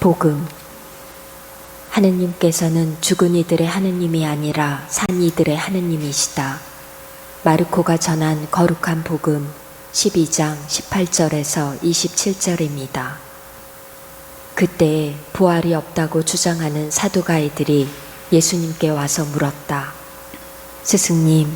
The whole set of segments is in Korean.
복음. 하느님께서는 죽은 이들의 하느님이 아니라 산 이들의 하느님이시다. 마르코가 전한 거룩한 복음 12장 18절에서 27절입니다. 그때 부활이 없다고 주장하는 사두가이들이 예수님께 와서 물었다. 스승님,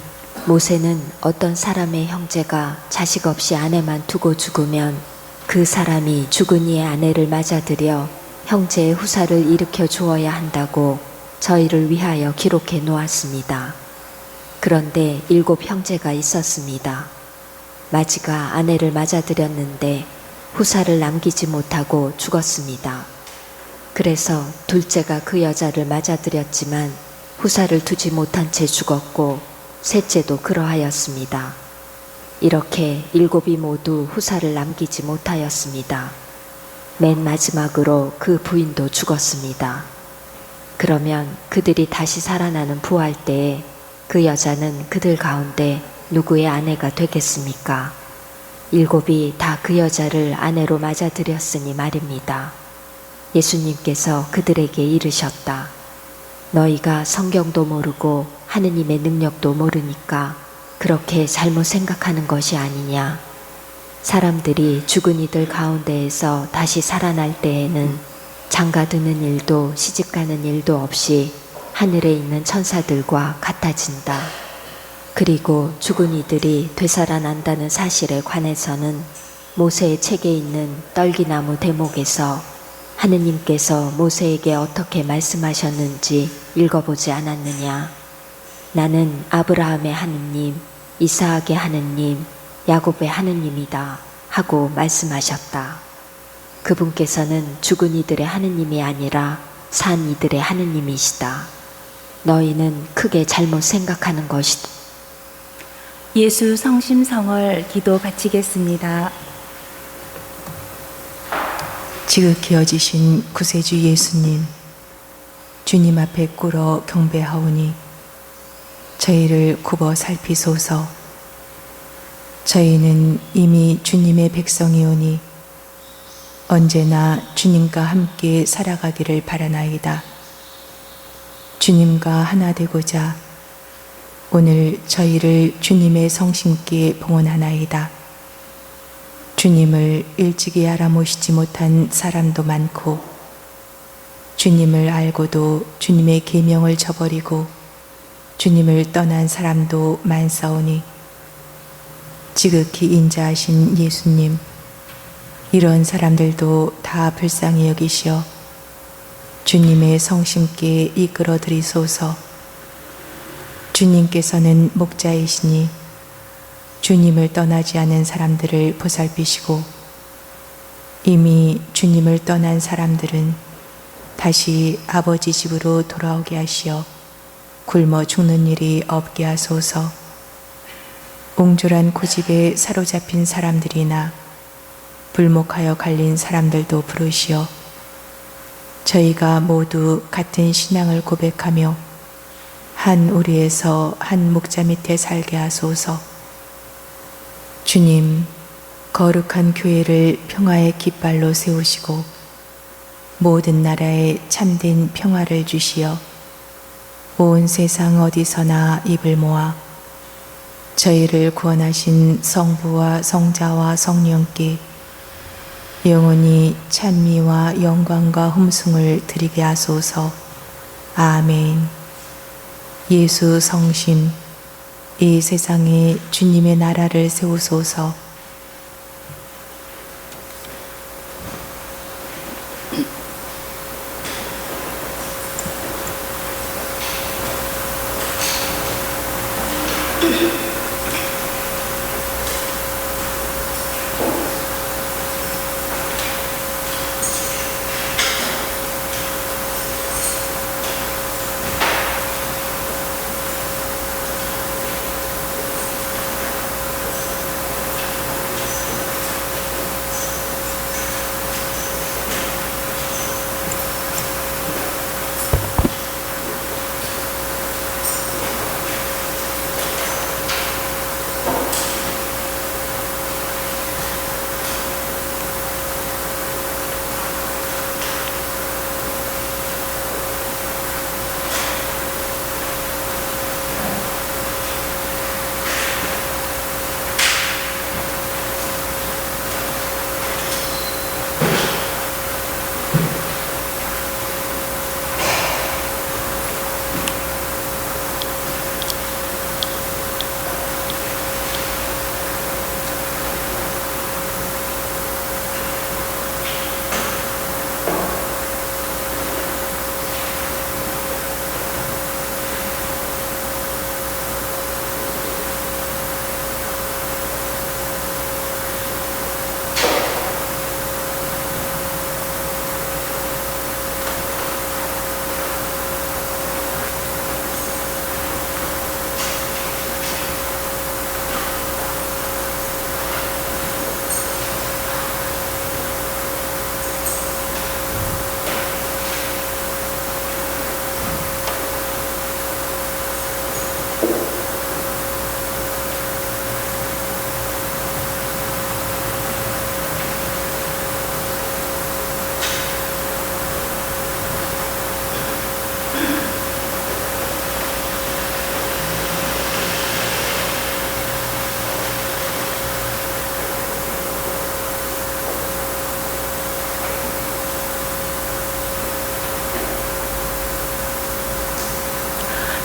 모세는 어떤 사람의 형제가 자식 없이 아내만 두고 죽으면 그 사람이 죽은 이의 아내를 맞아들여 형제의 후사를 일으켜 주어야 한다고 저희를 위하여 기록해 놓았습니다. 그런데 7 형제가 있었습니다. 마지가 아내를 맞아들였는데 후사를 남기지 못하고 죽었습니다. 그래서 둘째가 그 여자를 맞아들였지만 후사를 두지 못한 채 죽었고 셋째도 그러하였습니다. 이렇게 7이 모두 후사를 남기지 못하였습니다. 맨 마지막으로 그 부인도 죽었습니다. 그러면 그들이 다시 살아나는 부활 때에 그 여자는 그들 가운데 누구의 아내가 되겠습니까? 7이 다 그 여자를 아내로 맞아들였으니 말입니다. 예수님께서 그들에게 이르셨다. 너희가 성경도 모르고 하느님의 능력도 모르니까 그렇게 잘못 생각하는 것이 아니냐. 사람들이 죽은 이들 가운데에서 다시 살아날 때에는 장가드는 일도 시집가는 일도 없이 하늘에 있는 천사들과 같아진다. 그리고 죽은 이들이 되살아난다는 사실에 관해서는 모세의 책에 있는 떨기나무 대목에서 하느님께서 모세에게 어떻게 말씀하셨는지 읽어보지 않았느냐. 나는 아브라함의 하느님, 이스하악의 하느님, 야곱의 하느님이다 하고 말씀하셨다. 그분께서는 죽은 이들의 하느님이 아니라 산 이들의 하느님이시다. 너희는 크게 잘못 생각하는 것이다. 예수 성심성월 기도 바치겠습니다. 지극히 여지신 구세주 예수님, 주님 앞에 꿇어 경배하오니 저희를 굽어 살피소서. 저희는 이미 주님의 백성이오니 언제나 주님과 함께 살아가기를 바라나이다. 주님과 하나 되고자 오늘 저희를 주님의 성심께 봉헌하나이다. 주님을 일찍이 알아모시지 못한 사람도 많고 주님을 알고도 주님의 계명을 저버리고 주님을 떠난 사람도 많사오니 지극히 인자하신 예수님, 이런 사람들도 다 불쌍히 여기시어 주님의 성심께 이끌어 드리소서. 주님께서는 목자이시니 주님을 떠나지 않은 사람들을 보살피시고 이미 주님을 떠난 사람들은 다시 아버지 집으로 돌아오게 하시어 굶어 죽는 일이 없게 하소서. 옹졸한 고집에 사로잡힌 사람들이나 불목하여 갈린 사람들도 부르시어 저희가 모두 같은 신앙을 고백하며 한 우리에서 한 목자 밑에 살게 하소서. 주님, 거룩한 교회를 평화의 깃발로 세우시고 모든 나라에 참된 평화를 주시어 온 세상 어디서나 입을 모아 저희를 구원하신 성부와 성자와 성령께 영원히 찬미와 영광과 hum승을 드리게 하소서. 아멘. 예수 성심, 이 세상에 주님의 나라를 세우소서.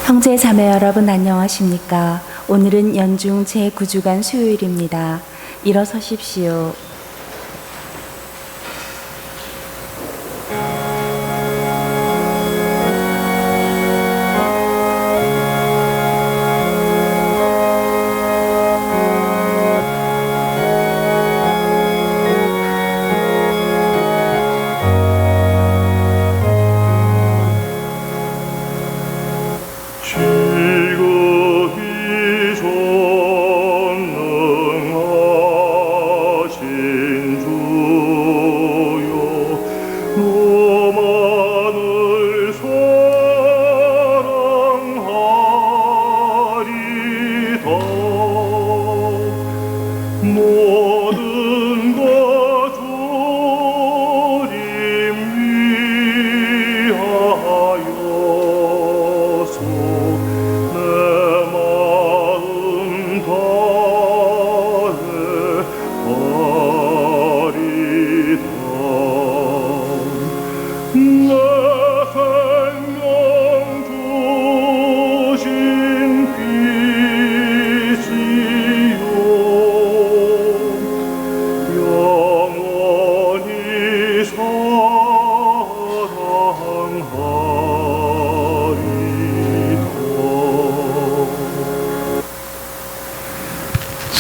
형제 자매 여러분 안녕하십니까? 오늘은 연중 제9주간 수요일입니다. 일어서십시오.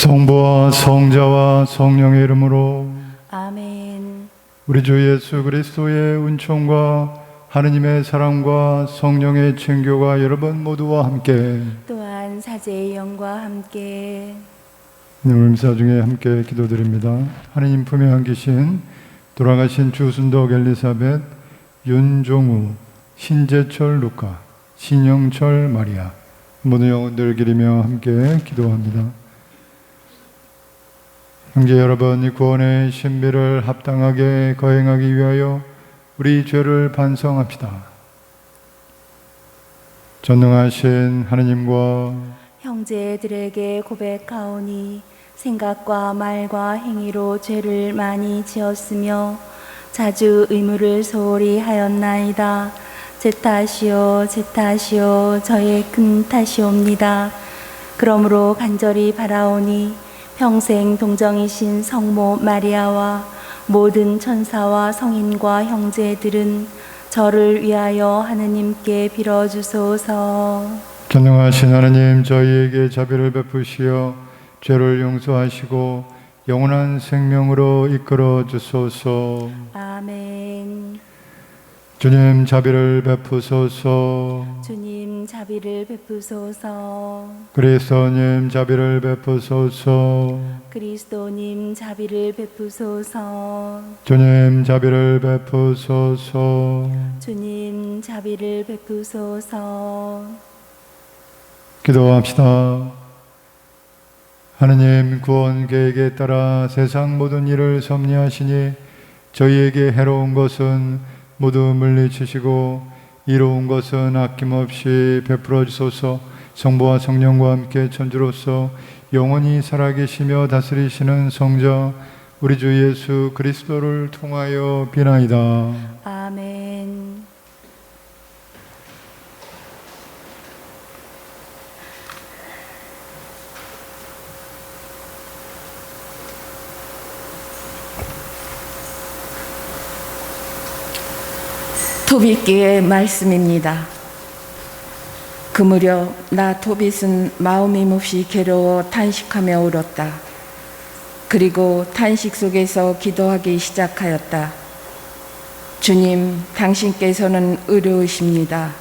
성부와 성자와 성령의 이름으로 아멘. 우리 주 예수 그리스도의 은총과 하느님의 사랑과 성령의 친교가 여러분 모두와 함께 또한 사제의 영과 함께 오늘 미사 중에 함께 기도드립니다. 하느님 품에 안기신 돌아가신 주순덕 엘리사벳, 윤종우, 신재철 루카, 신영철 마리아 모든 영혼들 기리며 함께 기도합니다. 형제 여러분, 이 구원의 신비를 합당하게 거행하기 위하여 우리 죄를 반성합시다. 전능하신 하느님과 형제들에게 고백하오니 생각과 말과 행위로 죄를 많이 지었으며 자주 의무를 소홀히 하였나이다. 제 탓이요 제 탓이요 저의 큰 탓이옵니다. 그러므로 간절히 바라오니 평생 동정이신 성모 마리아와 모든 천사와 성인과 형제들은 저를 위하여 하느님께 빌어주소서. 전능하신 하느님, 저희에게 자비를 베푸시어 죄를 용서하시고 영원한 생명으로 이끌어 주소서. 아멘. 주님, 자비를 베푸소서. 주님 자비를 베푸소서. 그리스도님, 자비를 베푸소서. 그리스도님 자비를 베푸소서. 주님, 자비를 베푸소서. 주님 자비를 베푸소서. 기도합시다. 하느님, 구원 계획에 따라 세상 모든 일을 섭리하시니 저희에게 해로운 것은 모두 물리치시고 이로운 것은 아낌없이 베풀어 주소서. 성부와 성령과 함께 천주로서 영원히 살아계시며 다스리시는 성자 우리 주 예수 그리스도를 통하여 비나이다. 아멘. 토빗기의 말씀입니다. 그 무렵 나 토빗은 마음이 몹시 괴로워 탄식하며 울었다. 그리고 탄식 속에서 기도하기 시작하였다. 주님, 당신께서는 의로우십니다.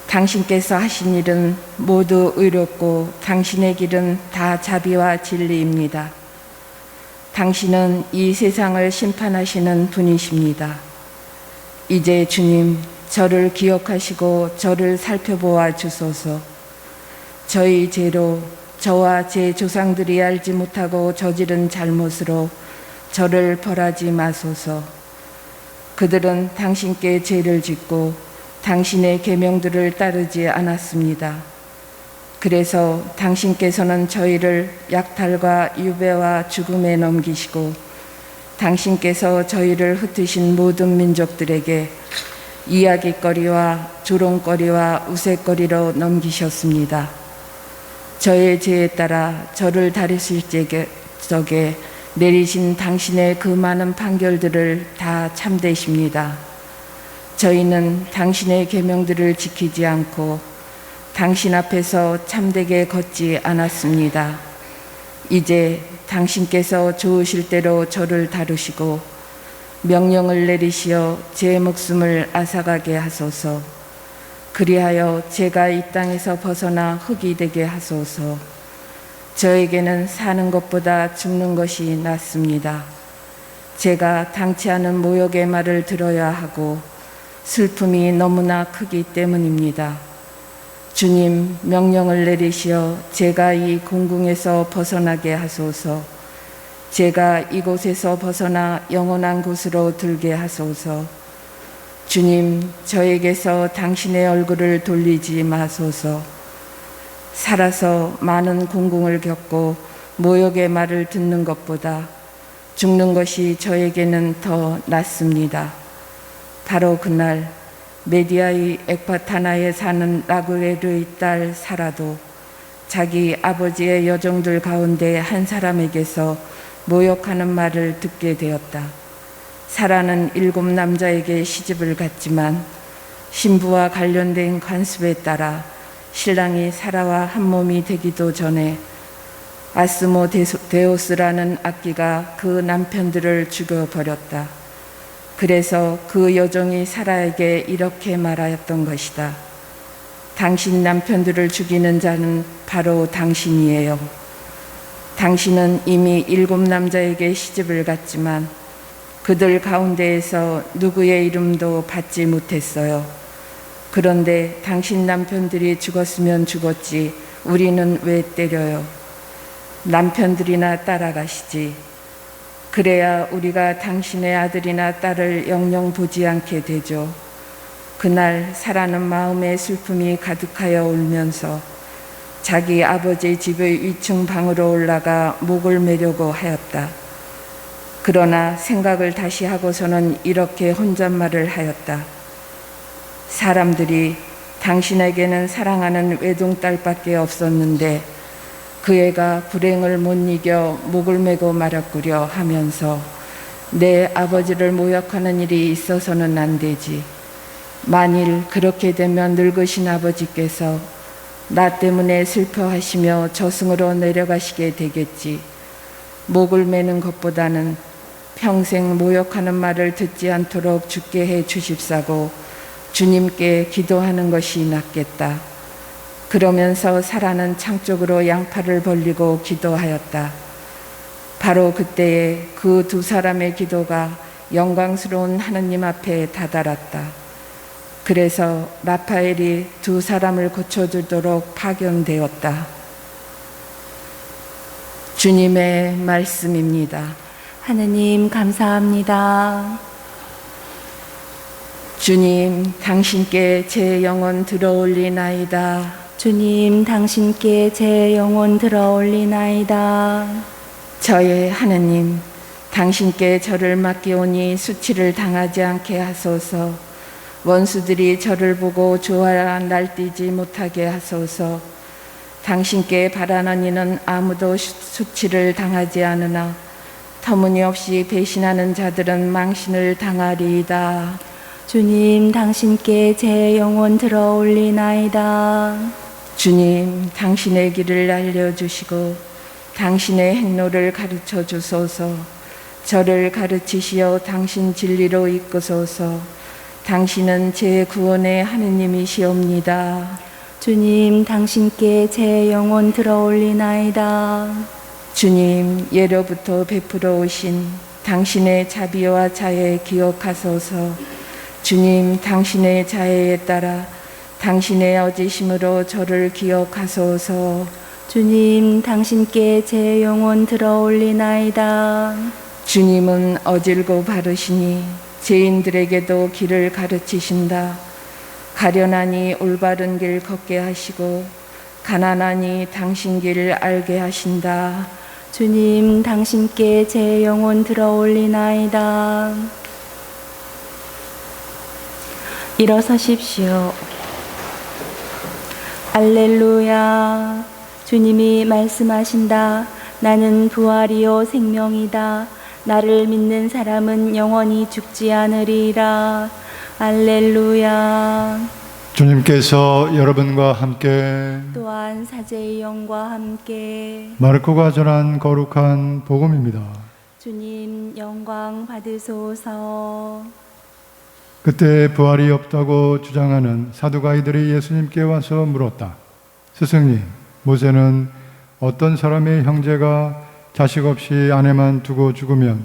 당신께서 하신 일은 모두 의롭고 당신의 길은 다 자비와 진리입니다. 당신은 이 세상을 심판하시는 분이십니다. 이제 주님, 저를 기억하시고 저를 살펴보아 주소서. 저희 죄로, 저와 제 조상들이 알지 못하고 저지른 잘못으로 저를 벌하지 마소서. 그들은 당신께 죄를 짓고 당신의 계명들을 따르지 않았습니다. 그래서 당신께서는 저희를 약탈과 유배와 죽음에 넘기시고 당신께서 저희를 흩으신 모든 민족들에게 이야기거리와 조롱거리와 우스갯거리로 넘기셨습니다. 저의 죄에 따라 저를 다루실 적에 내리신 당신의 그 많은 판결들을 다 참되십니다. 저희는 당신의 계명들을 지키지 않고 당신 앞에서 참되게 걷지 않았습니다. 이제 당신께서 좋으실 대로 저를 다루시고 명령을 내리시어 제 목숨을 앗아가게 하소서. 그리하여 제가 이 땅에서 벗어나 흙이 되게 하소서. 저에게는 사는 것보다 죽는 것이 낫습니다. 제가 당치 않은 모욕의 말을 들어야 하고 슬픔이 너무나 크기 때문입니다. 주님, 명령을 내리시어 제가 이 공궁에서 벗어나게 하소서. 제가 이곳에서 벗어나 영원한 곳으로 들게 하소서. 주님, 저에게서 당신의 얼굴을 돌리지 마소서. 살아서 많은 공궁을 겪고 모욕의 말을 듣는 것보다 죽는 것이 저에게는 더 낫습니다. 바로 그날 메디아의 ek바타나에 사는 라구에르의 딸 사라도 자기 아버지의 여종들 가운데 한 사람에게서 모욕하는 말을 듣게 되었다. 사라는 7 남자에게 시집을 갔지만 신부와 관련된 관습에 따라 신랑이 사라와 한 몸이 되기도 전에 아스모데우스라는 악기가 그 남편들을 죽여버렸다. 그래서 그 여종이 사라에게 이렇게 말하였던 것이다. 당신 남편들을 죽이는 자는 바로 당신이에요. 당신은 이미 7 남자에게 시집을 갔지만 그들 가운데에서 누구의 이름도 받지 못했어요. 그런데 당신 남편들이 죽었으면 죽었지 우리는 왜 때려요? 남편들이나 따라가시지. 그래야 우리가 당신의 아들이나 딸을 영영 보지 않게 되죠. 그날 사라는 마음의 슬픔이 가득하여 울면서 자기 아버지 집의 위층 방으로 올라가 목을 매려고 하였다. 그러나 생각을 다시 하고서는 이렇게 혼잣말을 하였다. 사람들이 당신에게는 사랑하는 외동딸밖에 없었는데 그 애가 불행을 못 이겨 목을 메고 말았구려 하면서 내 아버지를 모욕하는 일이 있어서는 안 되지. 만일 그렇게 되면 늙으신 아버지께서 나 때문에 슬퍼하시며 저승으로 내려가시게 되겠지. 목을 매는 것보다는 평생 모욕하는 말을 듣지 않도록 죽게 해 주십사고 주님께 기도하는 것이 낫겠다. 그러면서 사라는 창 쪽으로 양팔을 벌리고 기도하였다. 바로 그때에 그 2 사람의 기도가 영광스러운 하느님 앞에 다다랐다. 그래서 라파엘이 2 사람을 고쳐주도록 파견되었다. 주님의 말씀입니다. 하느님 감사합니다. 주님, 당신께 제 영혼 들어올리나이다. 주님, 당신께 제 영혼 들어올리나이다. 저의 하느님, 당신께 저를 맡기오니 수치를 당하지 않게 하소서. 원수들이 저를 보고 좋아 날뛰지 못하게 하소서. 당신께 바라는 이는 아무도 수치를 당하지 않으나 터무니없이 배신하는 자들은 망신을 당하리이다. 주님, 당신께 제 영혼 들어올리나이다. 주님, 당신의 길을 알려주시고 당신의 행로를 가르쳐 주소서. 저를 가르치시어 당신 진리로 이끄소서. 당신은 제 구원의 하느님이시옵니다. 주님, 당신께 제 영혼 들어올리나이다. 주님, 예로부터 베풀어 오신 당신의 자비와 자애 기억하소서. 주님, 당신의 자애에 따라 당신의 어지심으로 저를 기억하소서. 주님, 당신께 제 영혼 들어올리나이다. 주님은 어질고 바르시니 죄인들에게도 길을 가르치신다. 가련하니 올바른 길 걷게 하시고 가난하니 당신 길을 알게 하신다. 주님, 당신께 제 영혼 들어올리나이다. 일어서십시오. 알렐루야. 주님이 말씀하신다. 나는 부활이요 생명이다. 나를 믿는 사람은 영원히 죽지 않으리라. 알렐루야. 주님께서 여러분과 함께 또한 사제의 영과 함께 마르코가 전한 거룩한 복음입니다. 주님 영광 받으소서. 그때 부활이 없다고 주장하는 사두가이들이 예수님께 와서 물었다. 스승님, 모세는 어떤 사람의 형제가 자식 없이 아내만 두고 죽으면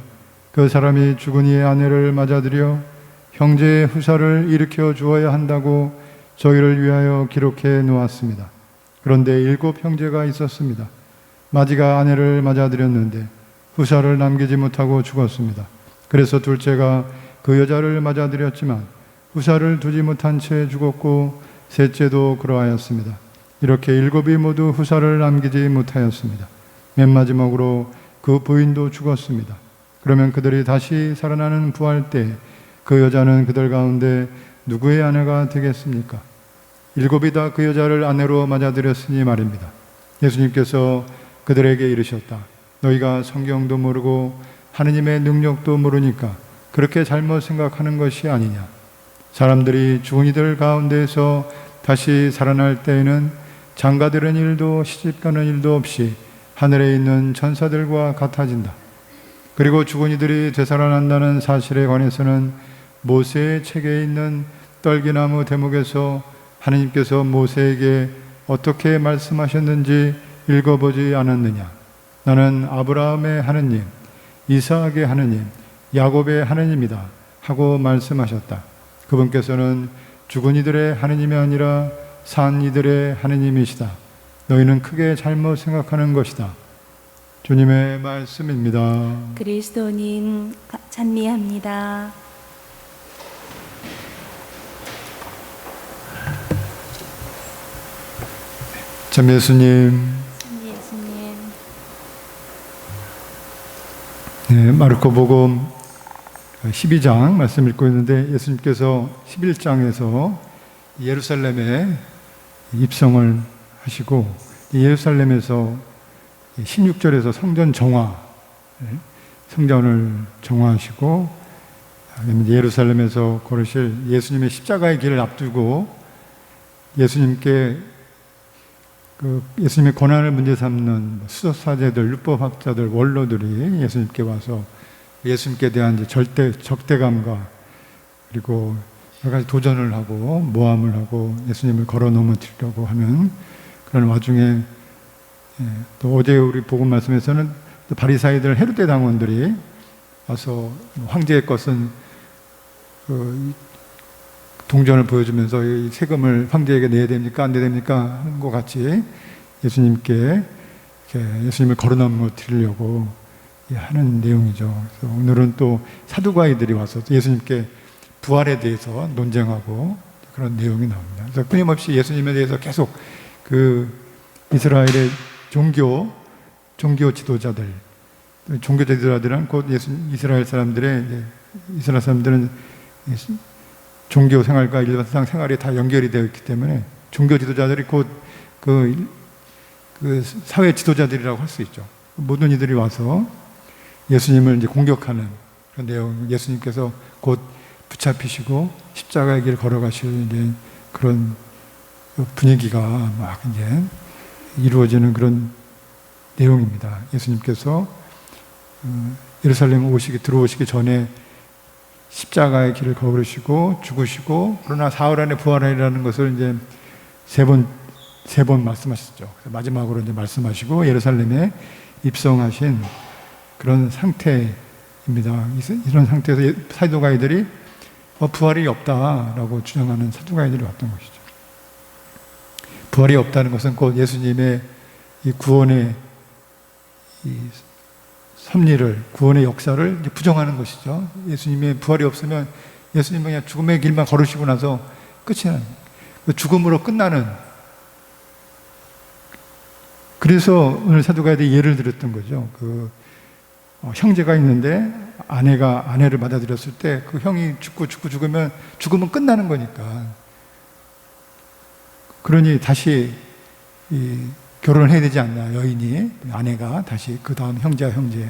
그 사람이 죽은 이의 아내를 맞아들여 형제의 후사를 일으켜 주어야 한다고 저희를 위하여 기록해 놓았습니다. 그런데 7 형제가 있었습니다. 마지가 아내를 맞아들였는데 후사를 남기지 못하고 죽었습니다. 그래서 둘째가 그 여자를 맞아들였지만 후사를 두지 못한 채 죽었고 셋째도 그러하였습니다. 이렇게 7이 모두 후사를 남기지 못하였습니다. 맨 마지막으로 그 부인도 죽었습니다. 그러면 그들이 다시 살아나는 부활 때 그 여자는 그들 가운데 누구의 아내가 되겠습니까? 7이 다 그 여자를 아내로 맞아들였으니 말입니다. 예수님께서 그들에게 이르셨다. 너희가 성경도 모르고 하느님의 능력도 모르니까 그렇게 잘못 생각하는 것이 아니냐. 사람들이 죽은 이들 가운데에서 다시 살아날 때에는 장가드는 일도 시집가는 일도 없이 하늘에 있는 천사들과 같아진다. 그리고 죽은 이들이 되살아난다는 사실에 관해서는 모세의 책에 있는 떨기나무 대목에서 하느님께서 모세에게 어떻게 말씀하셨는지 읽어보지 않았느냐. 나는 아브라함의 하느님, 이삭의 하느님, 야곱의 하느님이다 하고 말씀하셨다. 그분께서는 죽은 이들의 하느님이 아니라 산 이들의 하느님이시다. 너희는 크게 잘못 생각하는 것이다. 주님의 말씀입니다. 그리스도님 찬미합니다. 참 예수님, 예수님. 네, 마르코복음 12장 말씀 읽고 있는데 예수님께서 11장에서 예루살렘에 입성을 하시고 예루살렘에서 16절에서 성전 정화, 성전을 정화하시고 예루살렘에서 걸으실 예수님의 십자가의 길을 앞두고 예수님의 고난을 문제 삼는 수석사제들, 율법학자들, 원로들이 예수님께 와서 예수님께 대한 적대감과 그리고 여러 가지 도전을 하고 모함을 하고 예수님을 걸어 넘어뜨리려고 하는 그런 와중에 또 어제 우리 복음 말씀에서는 또 바리사이들 헤롯대 당원들이 와서 황제의 것은 동전을 보여주면서 이 세금을 황제에게 내야 됩니까? 안 내야 됩니까? 하는 것 같이 예수님께 예수님을 걸어 넘어뜨리려고 하는 내용이죠. 그래서 오늘은 또 사두가이들이 와서 예수님께 부활에 대해서 논쟁하고 그런 내용이 나옵니다. 그래서 끊임없이 예수님에 대해서 계속 그 이스라엘의 종교 지도자들, 종교 지도자들은 곧 이스라엘 사람들은 종교 생활과 일반 생활이 다 연결이 되어 있기 때문에 종교 지도자들이 곧 그 사회 지도자들이라고 할 수 있죠. 모든 이들이 와서 예수님을 이제 공격하는 그런 내용, 예수님께서 곧 붙잡히시고 십자가의 길을 걸어가실 이제 그런 분위기가 막 이제 이루어지는 그런 내용입니다. 예수님께서 예루살렘 들어오시기 전에 십자가의 길을 걸으시고 죽으시고 그러나 사흘 안에 부활하리라는 것을 이제 세 번 말씀하셨죠. 마지막으로 이제 말씀하시고 예루살렘에 입성하신 그런 상태입니다. 이런 상태에서 사두가이들이 부활이 없다라고 주장하는 사두가이들이 왔던 것이죠. 부활이 없다는 것은 곧 예수님의 이 구원의 이 섭리를, 구원의 역사를 이제 부정하는 것이죠. 예수님의 부활이 없으면 예수님은 그냥 죽음의 길만 걸으시고 나서 끝이 나는, 죽음으로 끝나는. 그래서 오늘 사두가이들이 예를 들었던 거죠. 형제가 있는데 아내가 아내를 받아들였을 때 그 형이 죽으면 끝나는 거니까. 그러니 다시 결혼을 해야 되지 않나, 여인이, 아내가 다시 그 다음 형제와 형제.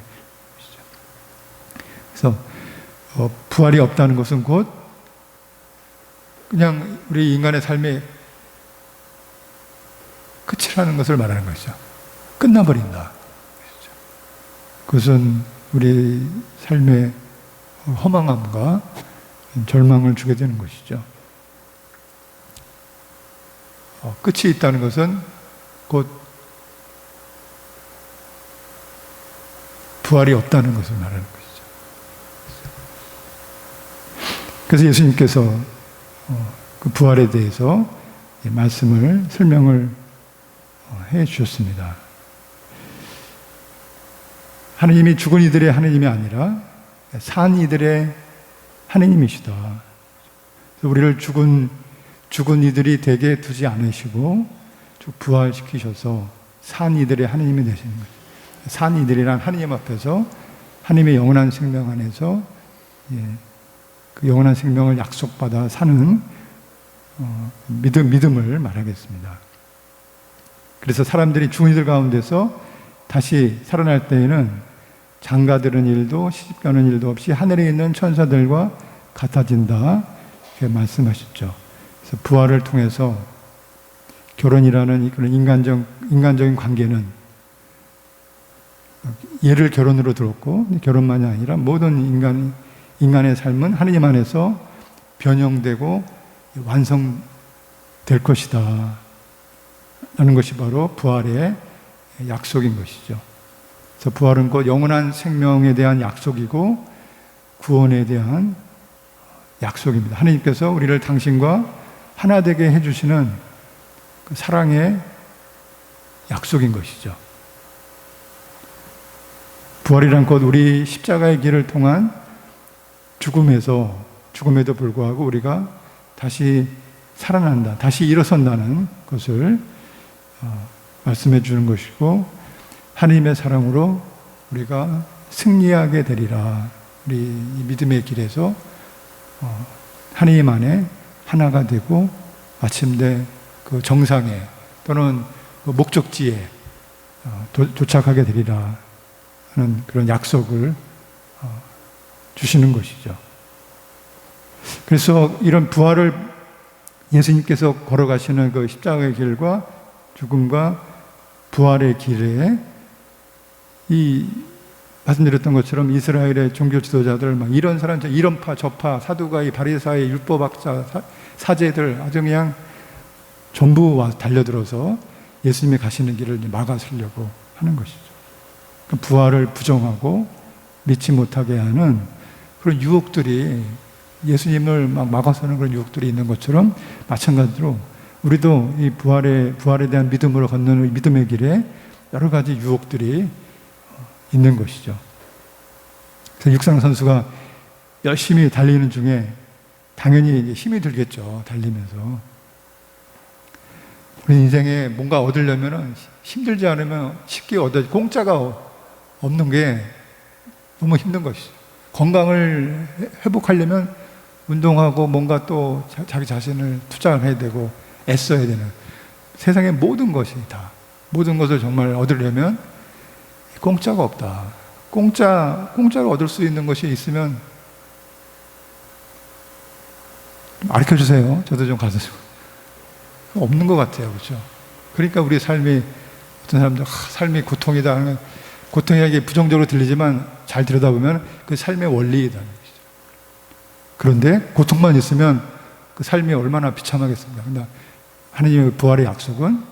그래서 부활이 없다는 것은 곧 그냥 우리 인간의 삶의 끝이라는 것을 말하는 것이죠. 끝나버린다. 그것은 우리 삶의 허망함과 절망을 주게 되는 것이죠. 끝이 있다는 것은 곧 부활이 없다는 것을 말하는 것이죠. 그래서 예수님께서 그 부활에 대해서 말씀을 설명을 해 주셨습니다. 하느님이 죽은 이들의 하느님이 아니라 산 이들의 하느님이시다. 우리를 죽은 이들이 되게 두지 않으시고 부활시키셔서 산 이들의 하느님이 되시는 거죠. 산 이들이란 하느님 앞에서 하느님의 영원한 생명 안에서 그 영원한 생명을 약속받아 사는 믿음을 말하겠습니다. 그래서 사람들이 죽은 이들 가운데서 다시 살아날 때에는 장가드는 일도 시집가는 일도 없이 하늘에 있는 천사들과 같아진다, 이렇게 말씀하셨죠. 그래서 부활을 통해서 결혼이라는 그런 인간적인 관계는 예를 결혼으로 들었고, 결혼만이 아니라 모든 인간의 삶은 하느님 안에서 변형되고 완성될 것이다 라는 것이 바로 부활의 약속인 것이죠. 그래서 부활은 곧 영원한 생명에 대한 약속이고 구원에 대한 약속입니다. 하나님께서 우리를 당신과 하나 되게 해주시는 그 사랑의 약속인 것이죠. 부활이란 곧 우리 십자가의 길을 통한 죽음에도 불구하고 우리가 다시 살아난다, 다시 일어선다는 것을 말씀해 주는 것이고, 하나님의 사랑으로 우리가 승리하게 되리라. 우리 이 믿음의 길에서 하나님 안에 하나가 되고 마침내 그 정상에 또는 그 목적지에 도착하게 되리라 하는 그런 약속을 주시는 것이죠. 그래서 이런 부활을 예수님께서 걸어가시는 그 십자가의 길과 죽음과 부활의 길에 말씀드렸던 것처럼 이스라엘의 종교 지도자들, 이런 사람들, 이런파 저파, 사두가이, 바리사이, 율법학자, 사제들 아주 그냥 전부 와서 달려들어서 예수님이 가시는 길을 막아서려고 하는 것이죠. 부활을 부정하고 믿지 못하게 하는 그런 유혹들이, 예수님을 막아서는 그런 유혹들이 있는 것처럼 마찬가지로 우리도 이 부활에 대한 믿음으로 걷는 믿음의 길에 여러 가지 유혹들이 있는 것이죠. 그래서 육상 선수가 열심히 달리는 중에 당연히 힘이 들겠죠. 달리면서. 우리 인생에 뭔가 얻으려면 힘들지 않으면 쉽게 공짜가 없는 게 너무 힘든 것이죠. 건강을 회복하려면 운동하고 뭔가 또 자기 자신을 투자해야 되고 애써야 되는, 세상의 모든 것을 정말 얻으려면 공짜가 없다. 공짜로 얻을 수 있는 것이 있으면 가르쳐 주세요. 저도 좀 가서 없는 것 같아요. 그렇죠? 그러니까 우리 삶이, 어떤 사람들 삶이 고통이다 하는, 고통이라는 게 부정적으로 들리지만 잘 들여다보면 그 삶의 원리이다. 그런데 고통만 있으면 그 삶이 얼마나 비참하겠습니까? 그러나 하나님의 부활의 약속은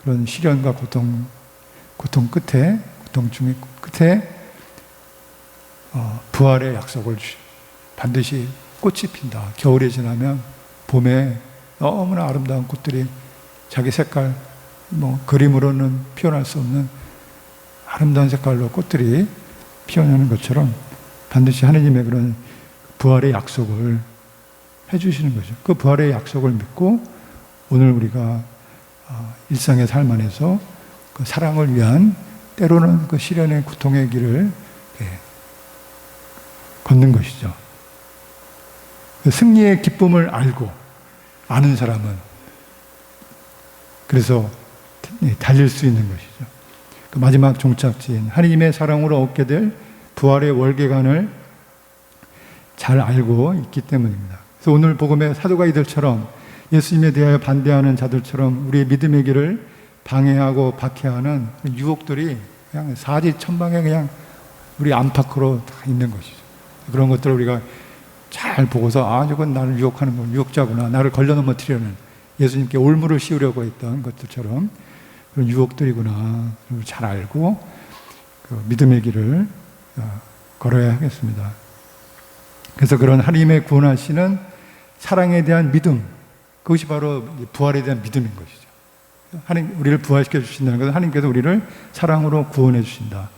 그런 시련과 고통 끝에, 고통 중의 끝에 부활의 약속을 반드시 꽃이 핀다. 겨울이 지나면 봄에 너무나 아름다운 꽃들이 자기 색깔, 그림으로는 표현할 수 없는 아름다운 색깔로 꽃들이 피어나는 것처럼 반드시 하나님의 그런 부활의 약속을 해주시는 거죠. 그 부활의 약속을 믿고 오늘 우리가 일상의 삶 안에서 그 사랑을 위한, 때로는 그 시련의 고통의 길을 걷는 것이죠. 승리의 기쁨을 알고 아는 사람은 그래서 달릴 수 있는 것이죠. 그 마지막 종착지인 하나님의 사랑으로 얻게 될 부활의 월계관을 잘 알고 있기 때문입니다. 그래서 오늘 복음의 사도가이들처럼 예수님에 대하여 반대하는 자들처럼 우리의 믿음의 길을 방해하고 박해하는 유혹들이 그냥 사지천방에 그냥 우리 안팎으로 다 있는 것이죠. 그런 것들을 우리가 잘 보고서 아, 저건 나를 유혹하는 건 유혹자구나. 나를 걸려 넘어뜨리려는 예수님께 올무를 씌우려고 했던 것들처럼 그런 유혹들이구나. 잘 알고 그 믿음의 길을 걸어야 하겠습니다. 그래서 그런 하나님의 구원하시는 사랑에 대한 믿음, 그것이 바로 부활에 대한 믿음인 것이죠. 하나님, 우리를 부활시켜 주신다는 것은 하나님께서 우리를 사랑으로 구원해 주신다.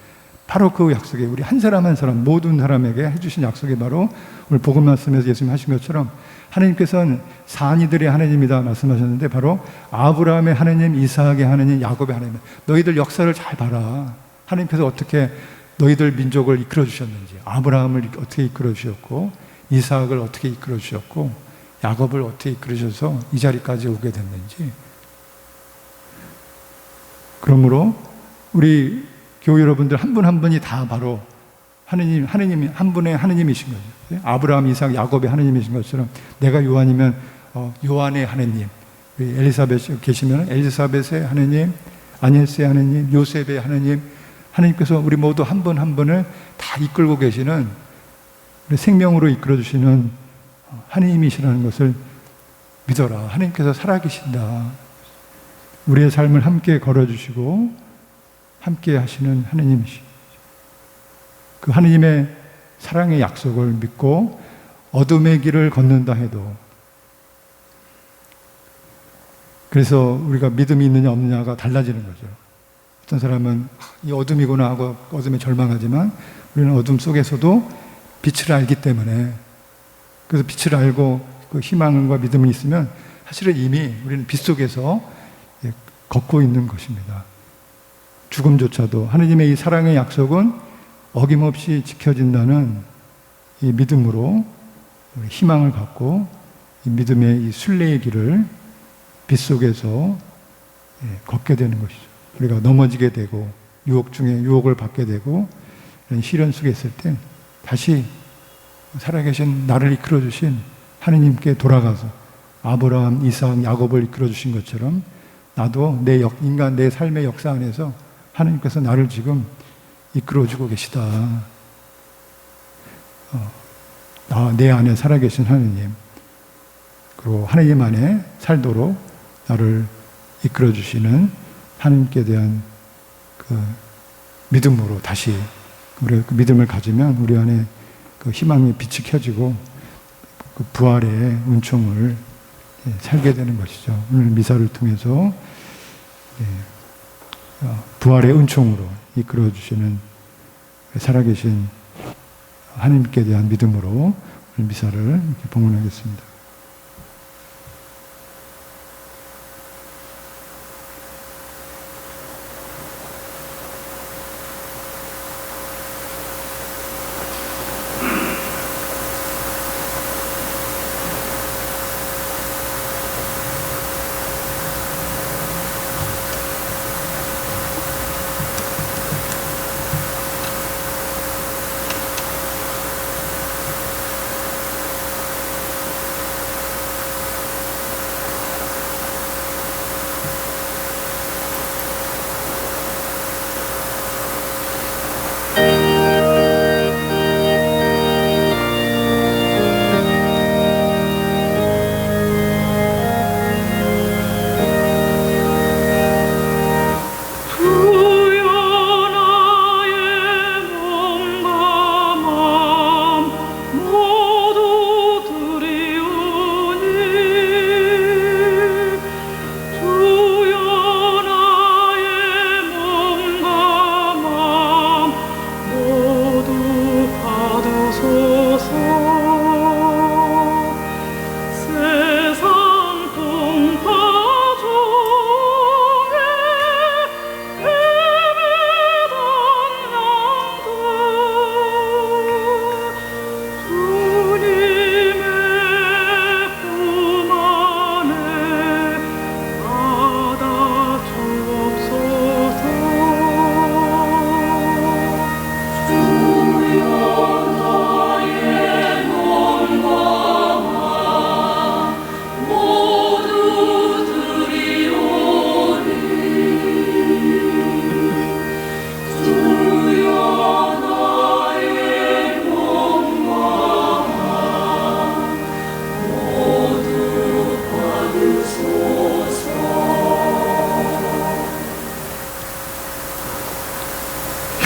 바로 그 약속이 우리 한 사람 한 사람 모든 사람에게 해주신 약속이 바로 오늘 복음 말씀에서 예수님 하신 것처럼 하나님께서는 산이들의 하나님이다 말씀하셨는데 바로 아브라함의 하나님, 이삭의 하나님, 야곱의 하나님. 너희들 역사를 잘 봐라. 하나님께서 어떻게 너희들 민족을 이끌어 주셨는지, 아브라함을 어떻게 이끌어 주셨고 이삭을 어떻게 이끌어 주셨고 야곱을 어떻게 이끌어 주셔서 이 자리까지 오게 됐는지. 그러므로 우리 교회 여러분들 한 분 한 분이 다 바로 하나님 한 분의 하나님이신 거죠. 아브라함, 이삭, 야곱의 하나님이신 것처럼 내가 요한이면 요한의 하나님, 엘리사벳 계시면 엘리사벳의 하나님, 아니에스의 하나님, 요셉의 하나님, 하나님께서 우리 모두 한 분 한 분을 다 이끌고 계시는 우리 생명으로 이끌어 주시는 하나님이시라는 것을 믿어라. 하나님께서 살아계신다. 우리의 삶을 함께 걸어주시고 함께 하시는 하나님이시. 그 하나님의 사랑의 약속을 믿고 어둠의 길을 걷는다 해도 그래서 우리가 믿음이 있느냐 없느냐가 달라지는 거죠. 어떤 사람은 이 어둠이구나 하고 어둠에 절망하지만 우리는 어둠 속에서도 빛을 알기 때문에 그래서 빛을 알고 그 희망과 믿음이 있으면 사실은 이미 우리는 빛 속에서 걷고 있는 것입니다. 죽음조차도 하나님의 이 사랑의 약속은 어김없이 지켜진다는 이 믿음으로 희망을 갖고 이 믿음의 이 순례의 길을 빛 속에서 걷게 되는 것이죠. 우리가 넘어지게 되고 유혹 중에 유혹을 받게 되고 이런 시련 속에 있을 때 다시 살아계신 나를 이끌어 주신 하나님께 돌아가서 아브라함, 이삭, 야곱을 이끌어 주신 것처럼 나도 인간 내 삶의 역사 안에서 하나님께서 나를 지금 이끌어주고 계시다. 내 안에 살아계신 하나님, 그리고 하나님 안에 살도록 나를 이끌어주시는 하나님께 대한 그 믿음으로 다시 우리가 그 믿음을 가지면 우리 안에 그 희망의 빛이 켜지고 그 부활의 은총을 살게 되는 것이죠. 오늘 미사를 통해서 부활의 은총으로 이끌어 주시는 살아계신 하나님께 대한 믿음으로 오늘 미사를 봉헌하겠습니다.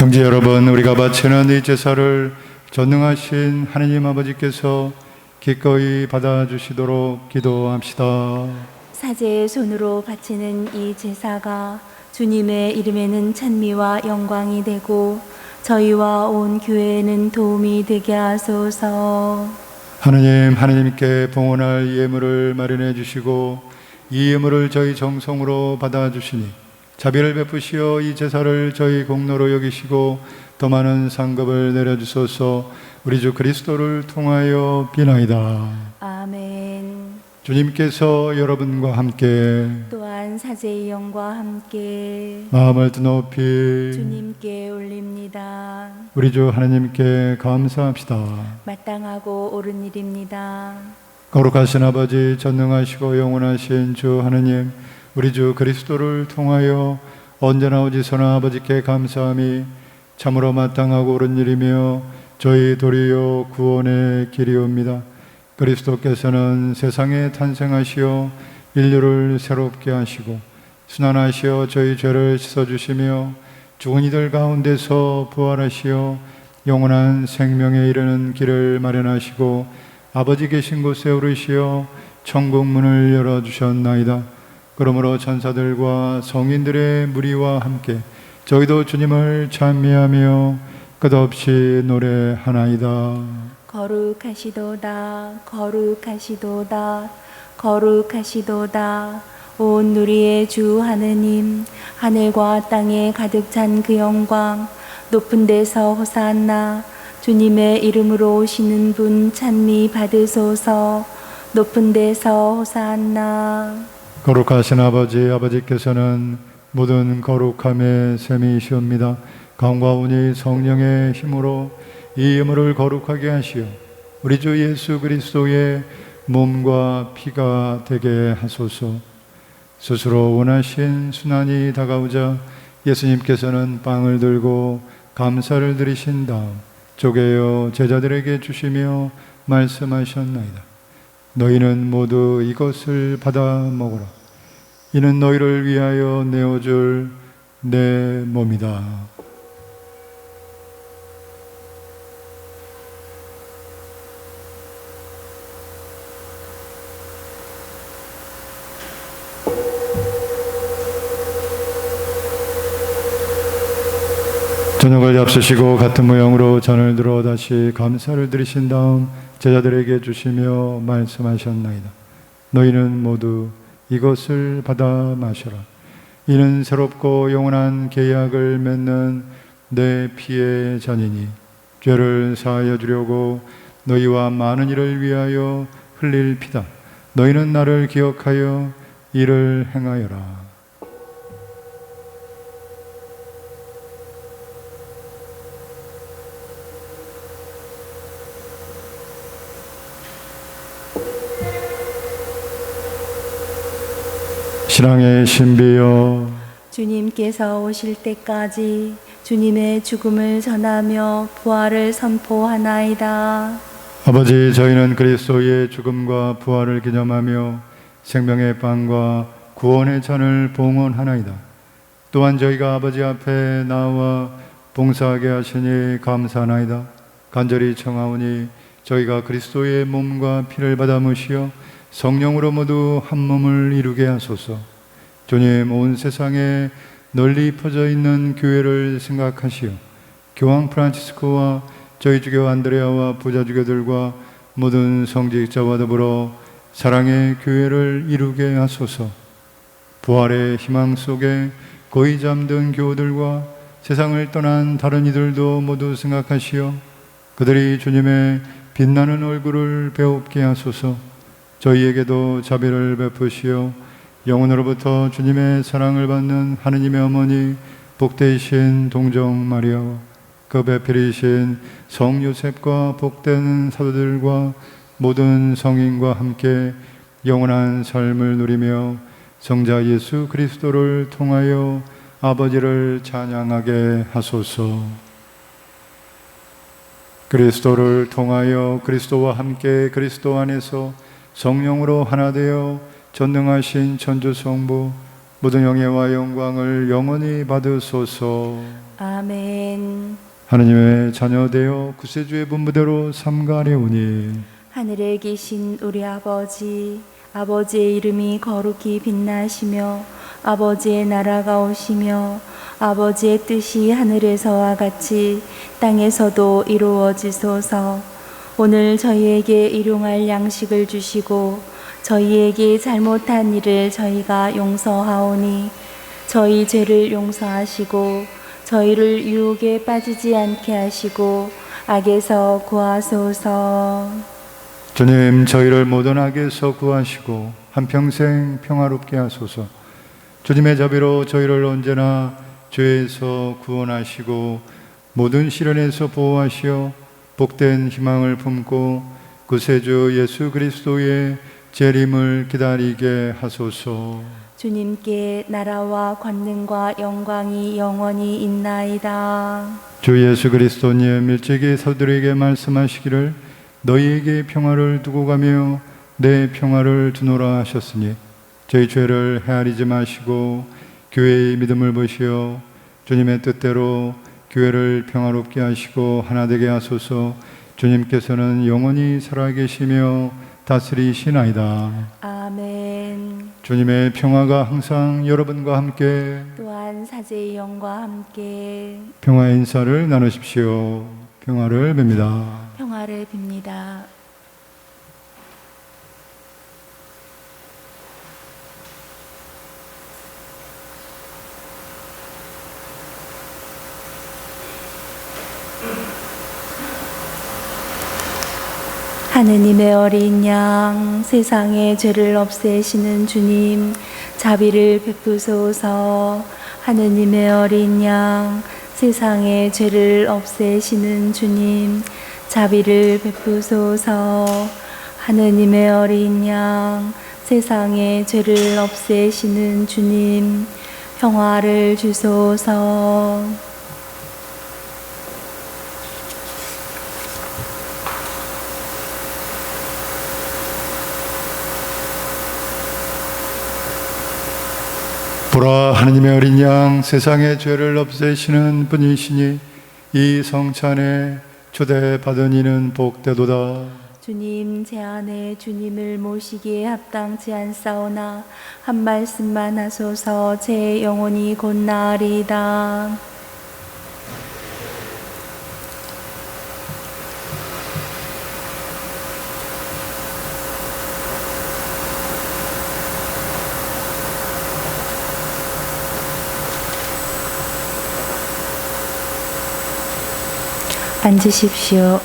형제 여러분, 우리가 바치는 이 제사를 전능하신 하느님 아버지께서 기꺼이 받아주시도록 기도합시다. 사제의 손으로 바치는 이 제사가 주님의 이름에는 찬미와 영광이 되고 저희와 온 교회에는 도움이 되게 하소서. 하느님께 봉헌할 예물을 마련해 주시고 이 예물을 저희 정성으로 받아주시니 자비를 베푸시어 이 제사를 저희 공로로 여기시고 더 많은 상급을 내려주소서. 우리 주 그리스도를 통하여 비나이다. 아멘. 주님께서 여러분과 함께 또한 사제의 영과 함께 마음을 드높이 주님께 올립니다. 우리 주 하나님께 감사합시다. 마땅하고 옳은 일입니다. 거룩하신 아버지, 전능하시고 영원하신 주 하나님, 우리 주 그리스도를 통하여 언제나 어디서나 아버지께 감사함이 참으로 마땅하고 옳은 일이며 저희 도리어 구원의 길이옵니다. 그리스도께서는 세상에 탄생하시어 인류를 새롭게 하시고 순환하시어 저희 죄를 씻어주시며 죽은 이들 가운데서 부활하시어 영원한 생명에 이르는 길을 마련하시고 아버지 계신 곳에 오르시어 천국 문을 열어주셨나이다. 그러므로 천사들과 성인들의 무리와 함께 저희도 주님을 찬미하며 끝없이 노래하나이다. 거룩하시도다, 거룩하시도다, 거룩하시도다. 온 누리의 주 하느님, 하늘과 땅에 가득 찬 그 영광, 높은 데서 호산나. 주님의 이름으로 오시는 분 찬미 받으소서. 높은 데서 호산나. 거룩하신 아버지께서는 모든 거룩함의 셈이시옵니다. 강과운이 성령의 힘으로 이 예물을 거룩하게 하시어 우리 주 예수 그리스도의 몸과 피가 되게 하소서. 스스로 원하신 순환이 다가오자 예수님께서는 빵을 들고 감사를 드리신 다음 쪼개어 제자들에게 주시며 말씀하셨나이다. 너희는 모두 이것을 받아 먹어라. 이는 너희를 위하여 내어줄 내 몸이다. 저녁을 잡수시고 같은 모양으로 잔을 들어 다시 감사를 드리신 다음 제자들에게 주시며 말씀하셨나이다. 너희는 모두 이것을 받아 마셔라. 이는 새롭고 영원한 계약을 맺는 내 피의 잔이니 죄를 사하여 주려고 너희와 많은 이를 위하여 흘릴 피다. 너희는 나를 기억하여 이를 행하여라. 신앙의 신비여, 주님께서 오실 때까지 주님의 죽음을 전하며 부활을 선포하나이다. 아버지, 저희는 그리스도의 죽음과 부활을 기념하며 생명의 빵과 구원의 잔을 봉헌하나이다. 또한 저희가 아버지 앞에 나와 봉사하게 하시니 감사하나이다. 간절히 청하오니 저희가 그리스도의 몸과 피를 받아 무시어 성령으로 모두 한 몸을 이루게 하소서. 주님, 온 세상에 널리 퍼져 있는 교회를 생각하시어 교황 프란치스코와 저희 주교 안드레아와 부자주교들과 모든 성직자와 더불어 사랑의 교회를 이루게 하소서. 부활의 희망 속에 거의 잠든 교우들과 세상을 떠난 다른 이들도 모두 생각하시어 그들이 주님의 빛나는 얼굴을 배웁게 하소서. 저희에게도 자비를 베푸시어 영혼으로부터 주님의 사랑을 받는 하느님의 어머니 복되신 동정 마리아와 그 배필이신 성 요셉과 복된 사도들과 모든 성인과 함께 영원한 삶을 누리며 성자 예수 그리스도를 통하여 아버지를 찬양하게 하소서. 그리스도를 통하여 그리스도와 함께 그리스도 안에서 성령으로 하나 되어 전능하신 천주 성부 모든 영예와 영광을 영원히 받으소서. 아멘. 하느님의 자녀 되어 구세주의 분부대로 삼가려오니 하늘에 계신 우리 아버지, 아버지의 이름이 거룩히 빛나시며 아버지의 나라가 오시며 아버지의 뜻이 하늘에서와 같이 땅에서도 이루어지소서. 오늘 저희에게 일용할 양식을 주시고 저희에게 잘못한 일을 저희가 용서하오니 저희 죄를 용서하시고 저희를 유혹에 빠지지 않게 하시고 악에서 구하소서. 주님, 저희를 모든 악에서 구하시고 한평생 평화롭게 하소서. 주님의 자비로 저희를 언제나 죄에서 구원하시고 모든 시련에서 보호하시어 복된 희망을 품고 구세주 예수 그리스도의 재림을 기다리게 하소서. 주님께 나라와 권능과 영광이 영원히 있나이다. 주 예수 그리스도님 일찍이 사도들에게 말씀하시기를 너희에게 평화를 두고 가며 내 평화를 주노라 하셨으니 저희 죄를 헤아리지 마시고 교회의 믿음을 보시어 주님의 뜻대로 교회를 평화롭게 하시고 하나 되게 하소서. 주님께서는 영원히 살아계시며 다스리시나이다. 아멘. 주님의 평화가 항상 여러분과 함께 또한 사제의 영과 함께 평화의 인사를 나누십시오. 평화를 빕니다. 평화를 빕니다. 하느님의 어린 양, 세상의 죄를 없애시는 주님, 자비를 베푸소서. 하느님의 어린 양, 세상의 죄를 없애시는 주님, 자비를 베푸소서. 하느님의 어린 양, 세상의 죄를 없애시는 주님, 평화를 주소서. 보라, 하느님의 어린 양, 세상의 죄를 없애시는 분이시니 이 성찬에 초대받은 이는 복되도다. 주님, 제 안에 주님을 모시기에 합당치 않사오나 한 말씀만 하소서. 제 영혼이 곧 나으리이다. 앉으십시오.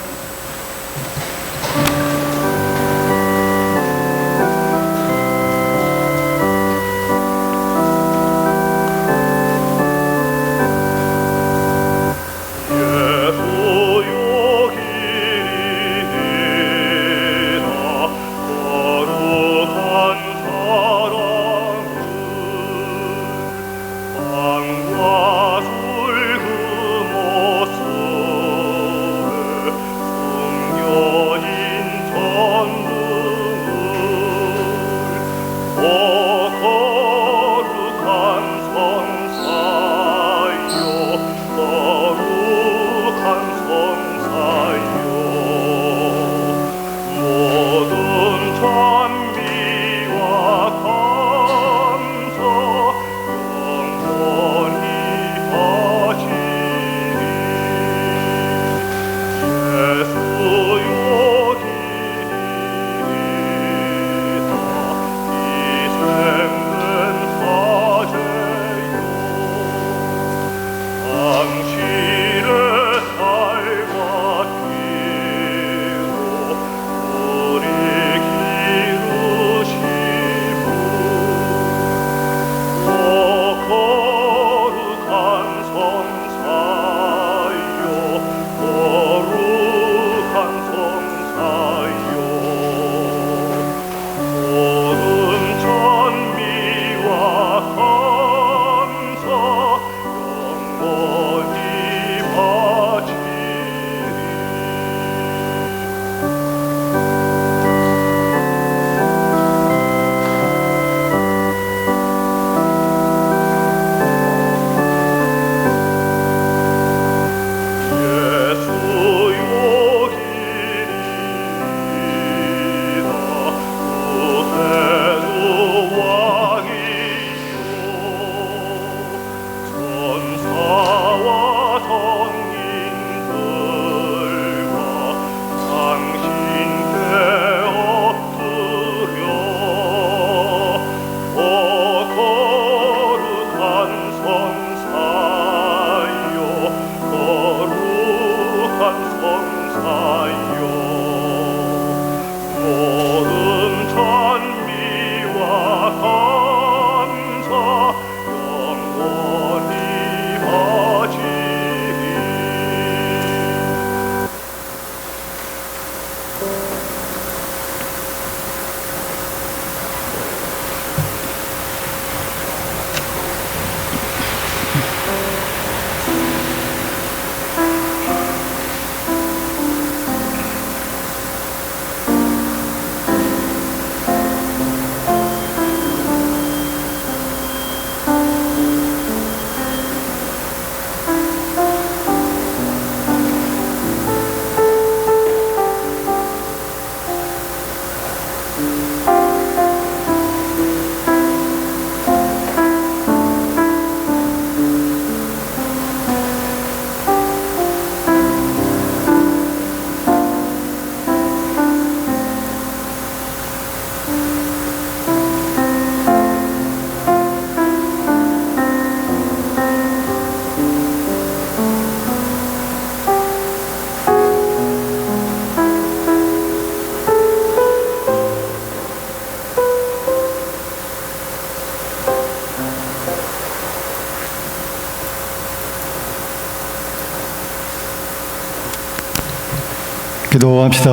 기도합시다.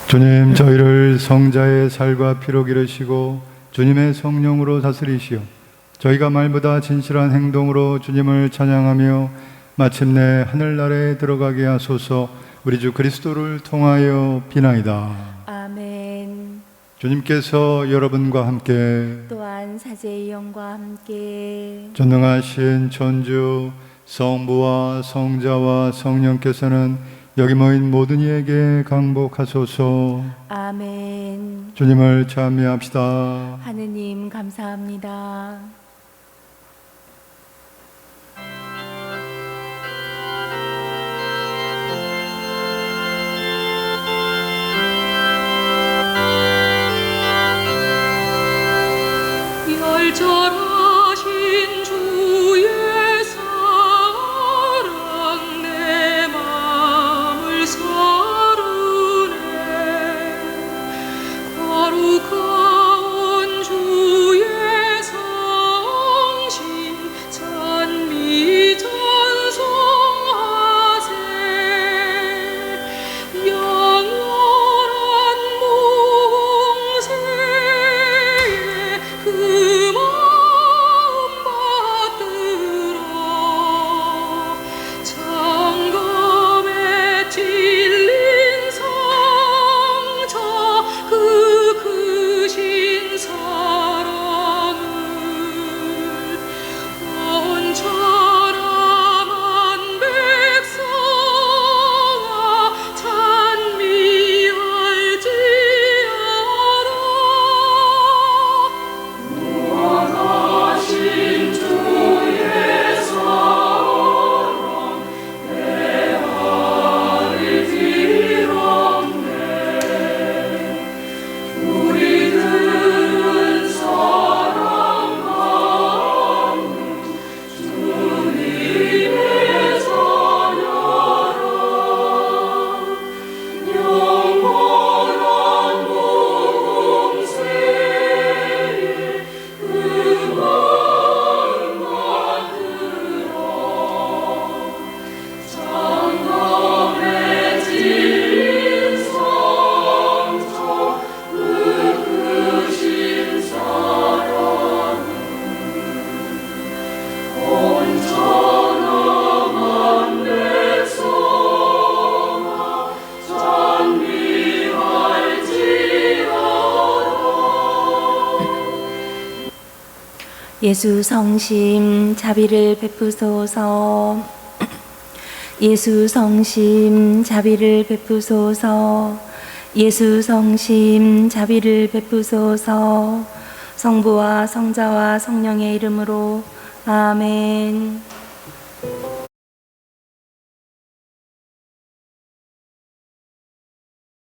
주님, 저희를 성자의 살과 피로 기르시고 주님의 성령으로 다스리시오. 저희가 말보다 진실한 행동으로 주님을 찬양하며 마침내 하늘나라에 들어가게 하소서. 우리 주 그리스도를 통하여 비나이다. 아멘. 주님께서 여러분과 함께 또한 사제의 영과 함께 전능하신 천주 성부와 성자와 성령께서는 여기 모인 모든 이에게 강복하소서. 아멘. 주님을 찬미합시다. 하느님 감사합니다. 열절하신 주의 사랑 내 맘을 사르네. 거룩한 주의 성심 찬미 찬송하세. 영원한 몽세에 그 예수 성심 자비를 베푸소서. 예수 성심 자비를 베푸소서. 예수 성심 자비를 베푸소서. 성부와 성자와 성령의 이름으로 아멘.